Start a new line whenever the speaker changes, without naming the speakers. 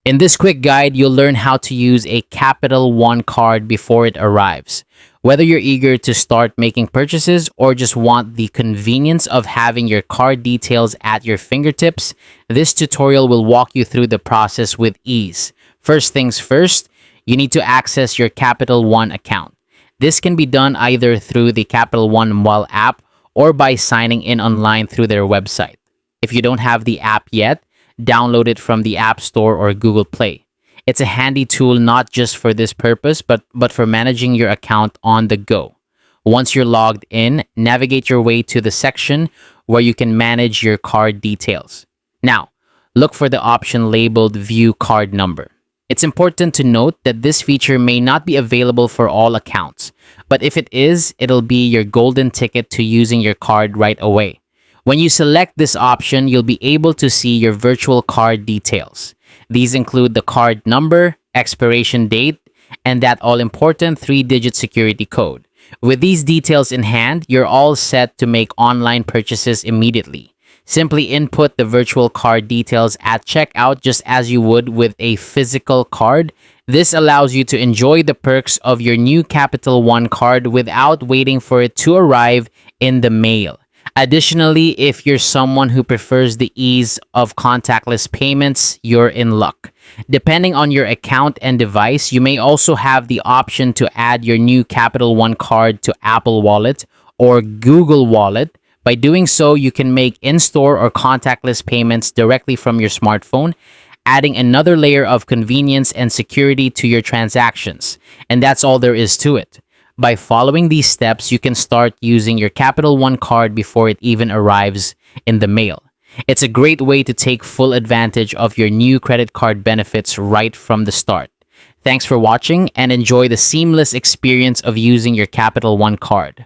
In this quick guide, you'll learn how to use a Capital One card before it arrives. Whether you're eager to start making purchases or just want the convenience of having your card details at your fingertips, this tutorial will walk you through the process with ease. First things first, you need to access your Capital One account. This can be done either through the Capital One mobile app or by signing in online through their website. If you don't have the app yet, download it from the App Store or Google Play. It's a handy tool not just for this purpose, but for managing your account on the go. Once you're logged in, navigate your way to the section where you can manage your card details. Now, look for the option labeled View Card Number. It's important to note that this feature may not be available for all accounts, but if it is, it'll be your golden ticket to using your card right away. When you select this option, you'll be able to see your virtual card details. These include the card number, expiration date, and that all-important 3-digit security code. With these details in hand, you're all set to make online purchases immediately. Simply input the virtual card details at checkout just as you would with a physical card. This allows you to enjoy the perks of your new Capital One card without waiting for it to arrive in the mail. Additionally, if you're someone who prefers the ease of contactless payments, you're in luck. Depending on your account and device, you may also have the option to add your new Capital One card to Apple Wallet or Google Wallet. By doing so, you can make in-store or contactless payments directly from your smartphone, adding another layer of convenience and security to your transactions. And that's all there is to it. By following these steps, you can start using your Capital One card before it even arrives in the mail. It's a great way to take full advantage of your new credit card benefits right from the start. Thanks for watching and enjoy the seamless experience of using your Capital One card.